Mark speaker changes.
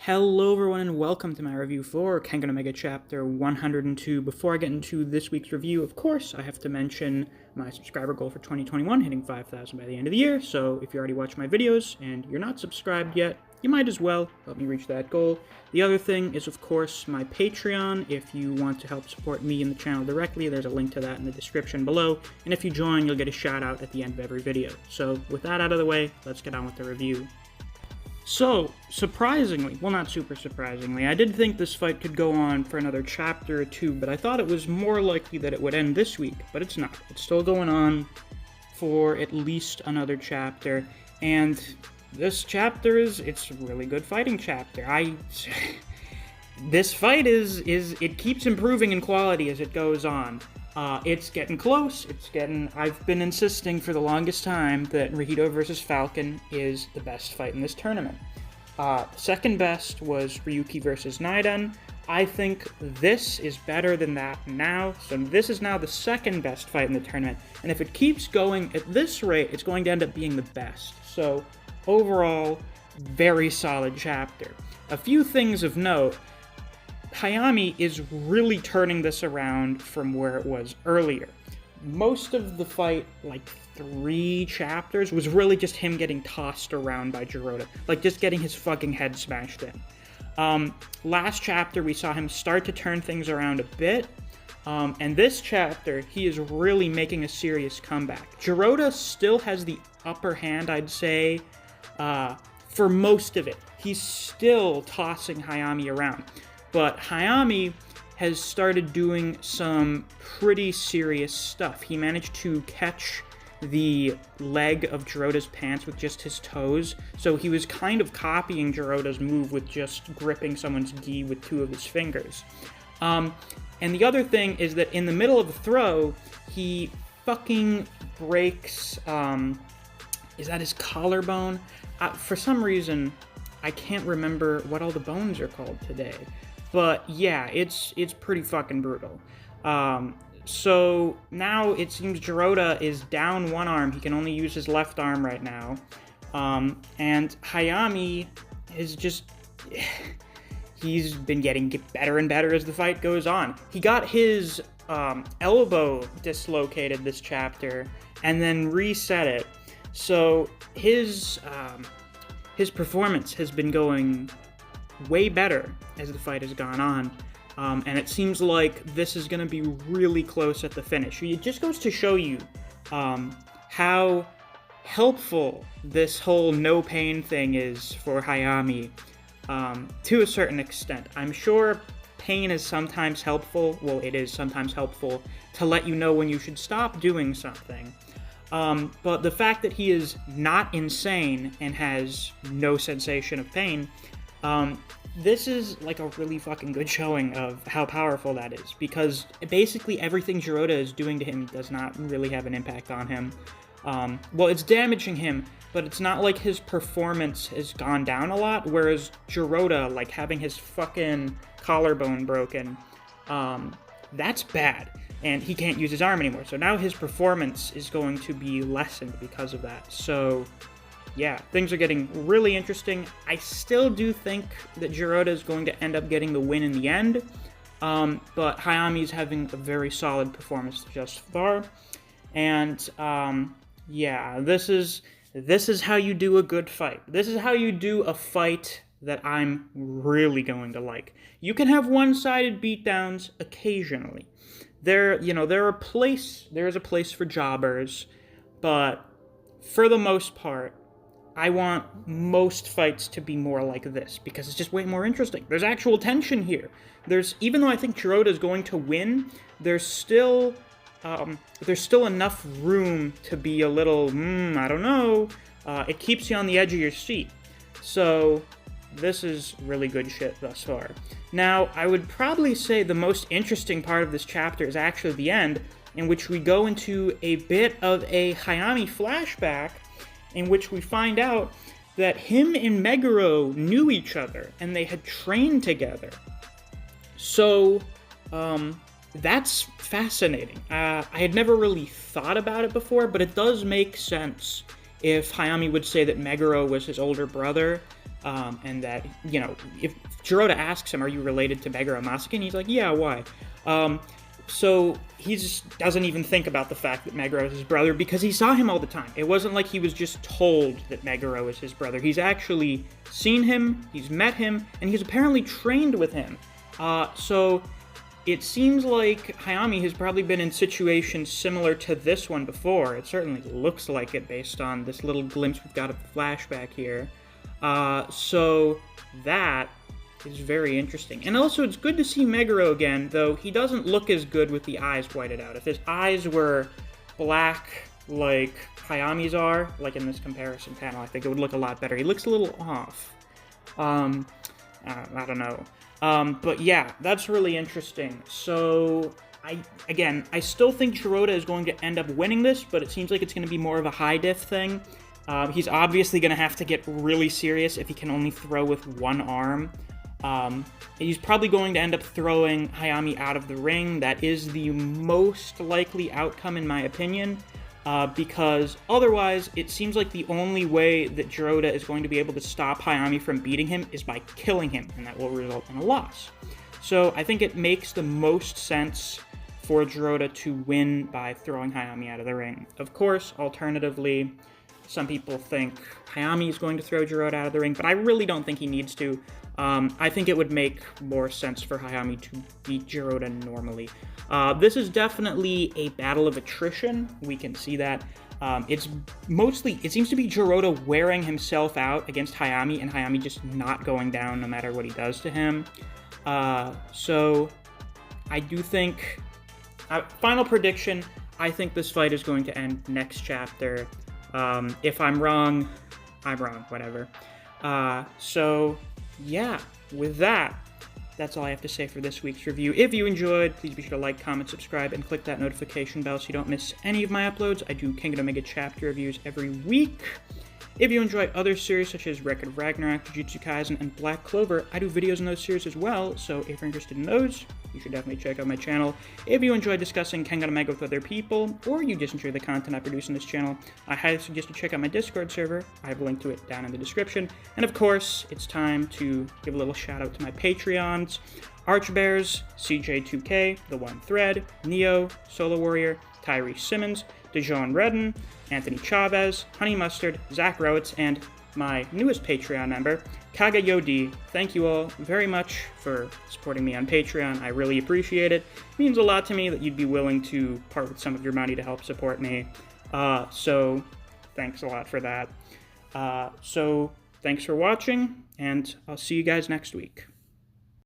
Speaker 1: Hello everyone and welcome to my review for Kengan Omega Chapter 102. Before I get into this week's review, of course, I have to mention my subscriber goal for 2021, hitting 5,000 by the end of the year, so if you already watch my videos and you're not subscribed yet, you might as well help me reach that goal. The other thing is, of course, my Patreon. If you want to help support me and the channel directly, there's a link to that in the description below, and if you join, you'll get a shout out at the end of every video. So with that out of the way, let's get on with the review. So, surprisingly, well, not super surprisingly, I did think this fight could go on for another chapter or two, but I thought it was more likely that it would end this week, but it's not. It's still going on for at least another chapter, and this chapter it's a really good fighting chapter. This fight it keeps improving in quality as it goes on. It's getting close. I've been insisting for the longest time that Rihito versus Falcon is the best fight in this tournament. Second best was Ryuki versus Naiden. I think this is better than that now, so this is now the second best fight in the tournament, and if it keeps going at this rate, it's going to end up being the best. So, overall, very solid chapter. A few things of note. Hayami is really turning this around from where it was earlier. Most of the fight, like 3 chapters, was really just him getting tossed around by Jirota. Like, just getting his fucking head smashed in. Last chapter, we saw him start to turn things around a bit. And this chapter, he is really making a serious comeback. Jirota still has the upper hand, I'd say, for most of it. He's still tossing Hayami around. But Hayami has started doing some pretty serious stuff. He managed to catch the leg of Jirota's pants with just his toes, so he was kind of copying Jirota's move with just gripping someone's gi with 2 of his fingers. And the other thing is that in the middle of the throw, he fucking breaks, is that his collarbone? For some reason, I can't remember what all the bones are called today. But yeah, it's pretty fucking brutal. So now it seems Jirota is down one arm. He can only use his left arm right now. And Hayami is just... he's been getting better and better as the fight goes on. He got his elbow dislocated this chapter and then reset it. So his performance has been going way better as the fight has gone on, and it seems like this is going to be really close at the finish. It just goes to show you how helpful this whole no pain thing is for Hayami, to a certain extent. I'm sure pain is sometimes helpful, well, it is sometimes helpful to let you know when you should stop doing something. But the fact that he is not insane and has no sensation of pain, this is like a really fucking good showing of how powerful that is, because basically everything Jirota is doing to him does not really have an impact on him. Well, it's damaging him, but it's not like his performance has gone down a lot, whereas Jirota, like having his fucking collarbone broken, that's bad, and he can't use his arm anymore, so now his performance is going to be lessened because of that. So yeah, things are getting really interesting. I still do think that Jirota is going to end up getting the win in the end, but Hayami's having a very solid performance thus far, and yeah, this is how you do a good fight. This is how you do a fight that I'm really going to like. You can have one-sided beatdowns occasionally. There is a place for jobbers, but for the most part, I want most fights to be more like this, because it's just way more interesting. There's actual tension here. Even though I think Jirota is going to win, there's still enough room to be a little, I don't know. It keeps you on the edge of your seat. So this is really good shit thus far. Now, I would probably say the most interesting part of this chapter is actually the end, in which we go into a bit of a Hayami flashback, in which we find out that him and Meguro knew each other, and they had trained together. So, that's fascinating. I had never really thought about it before, but it does make sense if Hayami would say that Meguro was his older brother, and that, you know, if Jiroda asks him, are you related to Meguro Masakin? He's like, yeah, why? So he just doesn't even think about the fact that Meguro is his brother because he saw him all the time. It wasn't like he was just told that Meguro is his brother. He's actually seen him, he's met him, and he's apparently trained with him. So it seems like Hayami has probably been in situations similar to this one before. It certainly looks like it based on this little glimpse we've got of the flashback here. So that is very interesting. And also, it's good to see Meguro again, though he doesn't look as good with the eyes whited out. If his eyes were black like Hayami's are, like in this comparison panel, I think it would look a lot better. He looks a little off. I don't know. But yeah, that's really interesting. So, I still think Jiroda is going to end up winning this, but it seems like it's going to be more of a high diff thing. He's obviously going to have to get really serious if he can only throw with one arm. He's probably going to end up throwing Hayami out of the ring. That is the most likely outcome, in my opinion, because otherwise it seems like the only way that Jiroda is going to be able to stop Hayami from beating him is by killing him, and that will result in a loss. So I think it makes the most sense for Jiroda to win by throwing Hayami out of the ring. Of course, alternatively, some people think Hayami is going to throw Jiroda out of the ring, but I really don't think he needs to. I think it would make more sense for Hayami to beat Jiroda normally. This is definitely a battle of attrition. We can see that. It seems to be Jiroda wearing himself out against Hayami, and Hayami just not going down no matter what he does to him. So, I do think, final prediction, I think this fight is going to end next chapter. If I'm wrong, I'm wrong, whatever. So, yeah, with that, that's all I have to say for this week's review. If you enjoyed, please be sure to like, comment, subscribe, and click that notification bell so you don't miss any of my uploads. I do Kengan Omega chapter reviews every week. If you enjoy other series such as Record of Ragnarok, Jujutsu Kaisen, and Black Clover, I do videos in those series as well, so if you're interested in those, you should definitely check out my channel. If you enjoy discussing Kengan Omega with other people, or you just enjoy the content I produce on this channel, I highly suggest you check out my Discord server. I have a link to it down in the description. And of course, it's time to give a little shout out to my Patreons. Archbears, CJ2K, The One Thread, Neo, Solo Warrior, Tyrese Simmons, DeJohn Redden, Anthony Chavez, Honey Mustard, Zach Rowitz, and my newest Patreon member, Kaga Yodi. Thank you all very much for supporting me on Patreon. I really appreciate it. It means a lot to me that you'd be willing to part with some of your money to help support me. So thanks a lot for that. So thanks for watching, and I'll see you guys next week.